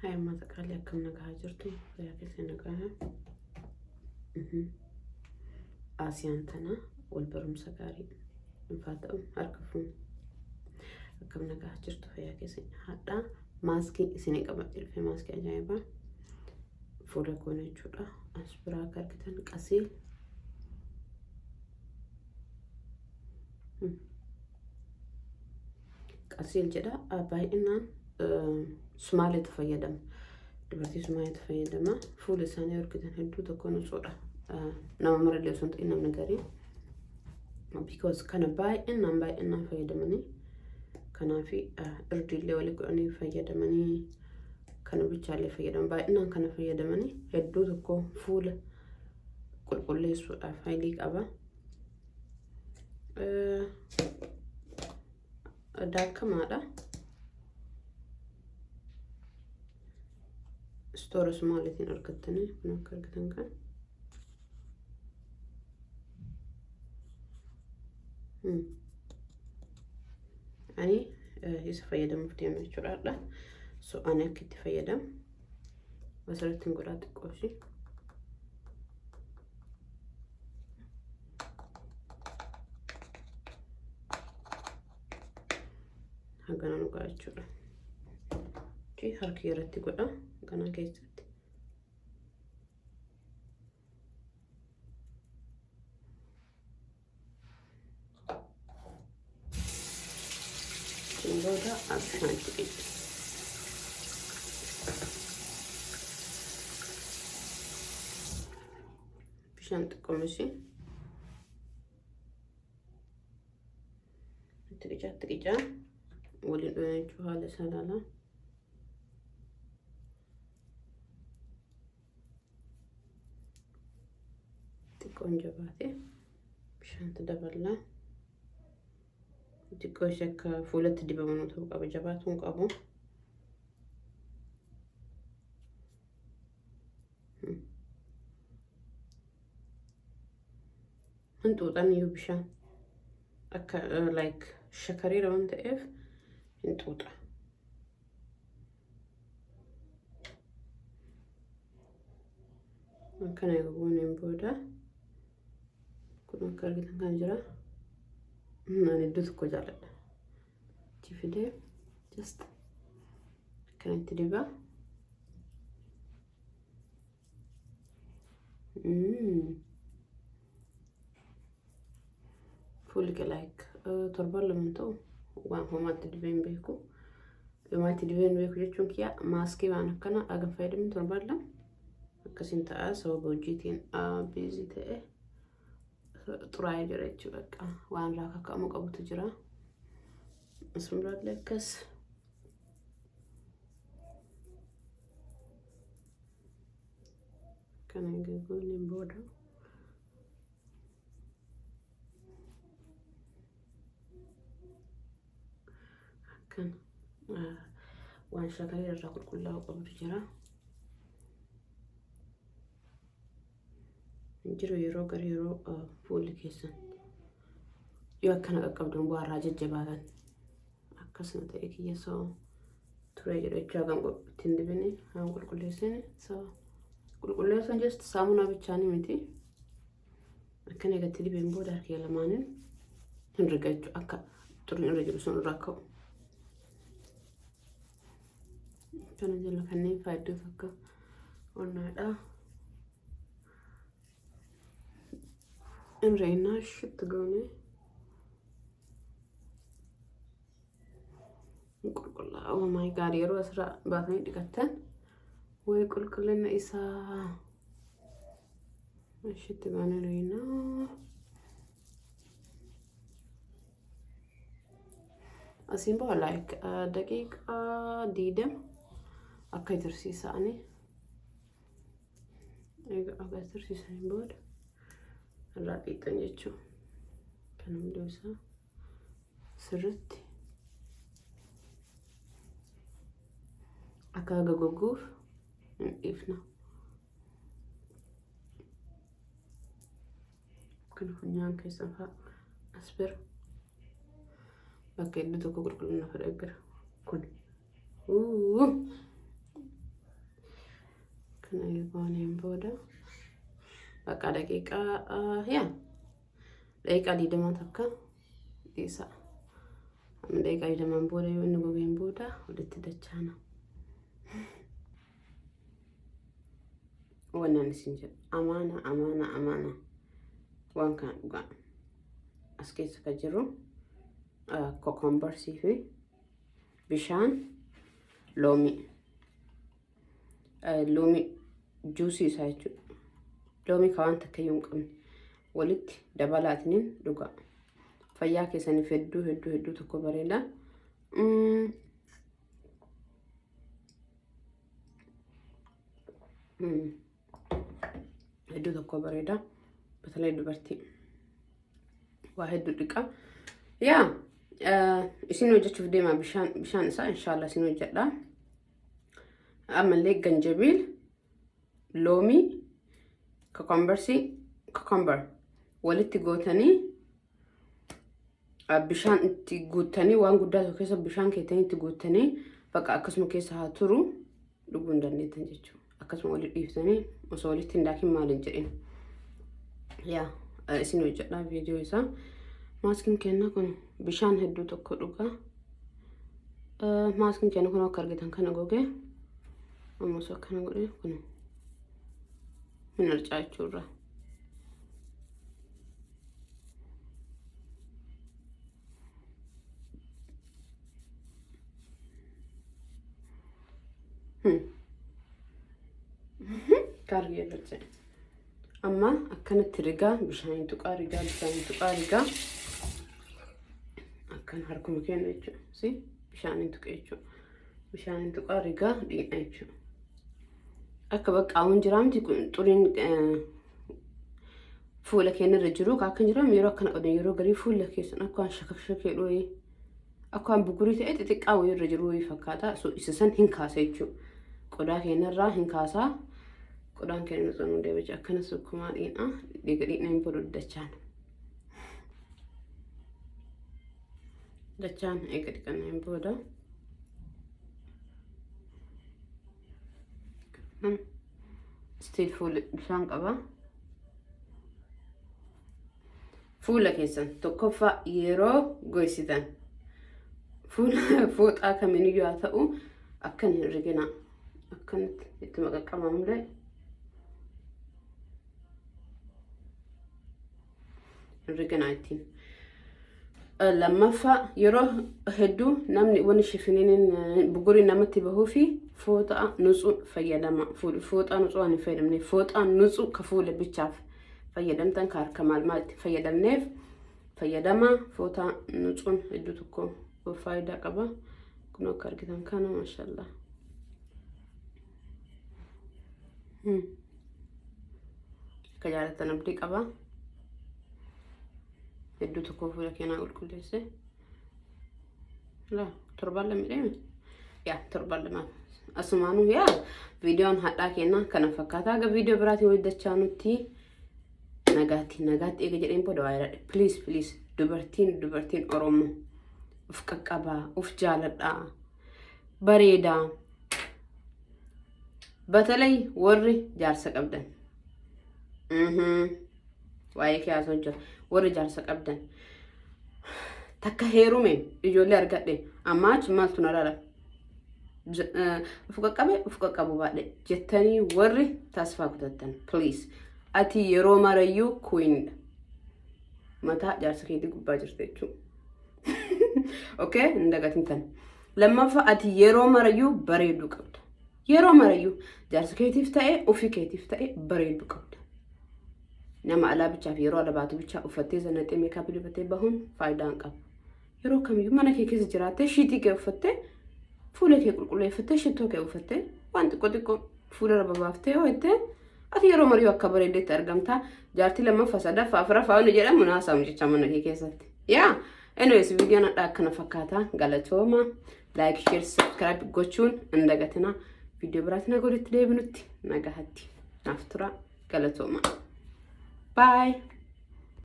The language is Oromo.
هاي ما تقالي كم نقاها جرتو فيا كيسي نقاها آسيان تنا والبرم سكاري انفاتهم هركفون كم نقاها جرتو فيا كيسي هذا ماسكي سيني قبل في ماسكي أجايبا فورا كوني جورا أسبرا كركتن قسيل قسيل جدا باي إنان سمالي تفيدم دبرتي سمالي تفيدم فول ساني وركتن هدو تكون صورة نما مرة اللي سنت إنم نقاري because كان باي إنان فيدمني كان في أردي اللي ولي فيدمني كان بيتشالي فيدم باي إنان كان فيدمني هدو تكون فول كل يسوع فايليك أبا داك ماذا ستورس مالتين أركتني نكر كتنكا يعني يسفيدم في تيم الشرارة سو أنا كنت فيدم وصلت نقولات الكوشي هقنا نقولات شرا جي هركي يرتي قولا قنا كيست نقولها أبشان تقيل بشان تقومشي تريجا ولي نجوها لسلالا تكون جباتي بشان تدبرلا تكون شك فولة تدبا منوتو قابو جباتون قابو انتو تانيو بشان أكا لايك شكريرة وانت اف انتو تا كان يقولون ينبودا كنا كارجتن كان جرا أنا ندوس كوجالة تفيدي just كانت تدبا فولك لايك تربال لمن تو وهو ما تدبين بيكو ما تدبين بيكو جتشون كيا ماسكي وانا كنا أجا فايدة من تربال لم كسين تأس أو بوجيتين بيزي تأه طراي جريتشو بقى وان راكا كأمو قبو تجرا اسم براد لكس كان يقول لي بودا كان وان شكري الرجل كله قبو تجرا جرو يرو قريرو فول كيسن يو كان قبدون بوا راجل جبادن أكسنا تأكي يسو تريجر إجاغم تندبني هم قل كليسين سو قل ليسن جست سامونا بتشاني متي أكن يقتلي بينبو دارك يلا مانن هنرجع أكا ترين رجل سون راكو كان جل كني فايدو فكا ونادا إن رينا شت قوني قل أوه ماي جاد يرو أسرع باثني دكتن ويقول كلنا إسا شت قوني رينا أسيبه لايك دقيقة ديدم أكيد ترسيساني أكيد ترسيساني بود الرأي تنجتشو كانوا مدوسا سرت أكاغا غوغوف إفنا كانوا فنيان كيسان أسبر أكيد دوكو كلنا فرقر كن kana eegooneen booda bakka daqiiqaa 20 takka dhiisa. Daqiiqaa 20 booda yoo inni gogeen booda walitti dachaana. Wannan isin jedha amaana waan kana dhugaa as keessa ka jiru kokombarsii fi bishaan loomii juusii isaa jechuudha. Loomii ka waan takka iyyuu hin qabne walitti dabalaatiniin dhugaa. Fayyaa keessaniif hedduu tokko bareeda. Hedduu tokko bareeda. Batalee dubartii waa hedduu dhiqa. Isin hojjechuuf deemaa bishaan isaa inshallah isin hojjedha. Ammallee ganjabiil, loomii, kokombar walitti gootanii bishaan itti guuttanii waan guddaa tokko keessa bishaan keetanii itti guuttanii bakka akkasuma keessa haa turu dhuguu hin dandeettan jechuudha. Akkasuma walitti dhiiftanii osoo walitti hin daakin maal hin jedhin. Isin hojjedha viidiyoo isaa. Maaskiin keenya kun bishaan hedduu tokko dhugaa. Maaskiin keenya kun akka argitan kana gogee ammas akkana godhee kun hin harcaa jechuudha. Kaargee galchee amma akkanatti rigaa bishaan tuqaa rigaa akkan harkuma keenya jechuudha. Bishaan tuqee jechuudha. Bishaan tuqaa rigaa dhiidha jechuudha. Akka baqqaawwan jiraamti xuriin fuula keenya irra jiru akka jiraam yeroo akkana oduu yeroo garii fuula keessan akka shakashakee dhooyee akka bugurii ta'e xixiqqaa wayii irra jiru wayii fakkaata. Isa san hin kaasa jechuudha. Qodaa keenya irraa hin kaasaa. Qodaan keenya nuti nu deebi'ee akkana sukkumaa dhiidha. Dhiiga hin booda dachaan eega dhiqannaa hin booda. Still fuula bishaan qaba. Fuula keessan tokkoffaa yeroo goysitan fooxaa kamiiniyyuu haa ta'u akkan hin rigina. Akkanatti itti maqaqqabamre hin rigina ittiin. Lammaffaa yeroo hedduu namni wani shifiniin bugurii namatti bahuu fi fooxaa nutsuu fayyadama. Fooxaa nutsuu waan hin fayyadamne fooxaa nutsuu ka fuula bichaaf fayyadamtan ka harka maal itti fayyadamneef fayyadama. Fooxaa nutsuun hedduu tokko faayidaa qaba. Kun akka argitan kana maashaallah. Akka jaalatan abdii qaba. Hedduu tokko fuula keenyaa qulqulleesse. Torbaan lama deeme. Torbaan lama. Asumaanuu viidiyoon hadhaa keenyaa kana fakkaataa. Aga viidiyoo biraatiin hojjechaa nutti nagaatti eega jedheen booda waa jedhadhe. Please dubartiin Oromoo uf qaqqabaa, uf jaaladhaa, bareedaa. Batalay warri jaarsa qabdan. Waa'ee kiyaasa hojjetu. Warri jaarsa qabdan. Takka heerume ijoollee argadhe. Amma achi maaltu na dhala? Uf qaqqabu baadhe. Jettanii warri taasifaa kutattan. Please. Ati yeroo marayyuu queenidha. Mataa jaarsa keetii gubbaa jirte jechuudha. Okay? Hin dagatin tan. Lammaffaa ati yeroo marayyuu bareedduu qabda. Yeroo marayyuu jaarsa keetiif ta'e ofii keetiif ta'e bareedduu qabda. Nama alaa bichaaf yeroo ala baatu bichaa uffattee zannaxee meekaappii dibattee bahuun faayidaa hin qabu. Yeroo kamiyyuu mana kee keessa jiraattee shiitii kee uffattee fuula kee qulqulleeffattee shittoo kee uffattee waan xiqqoo fuula irra babaaftee hojjettee ati yeroo marayyuu akka bareeddeetti argamta. Jaartii lammaffaa sadaffaa afuraffaa waan jedhamu naasaa mucichaa mana kee keessatti. Anyways viidiyoon hadhaa akkana fakkaata. Galatooma. Like, share, subscribe gochuun hin dagatina. Viidiyoo biraatiin agolitti deebinutti nagahatti. Naaf tura. Galatooma. Bye.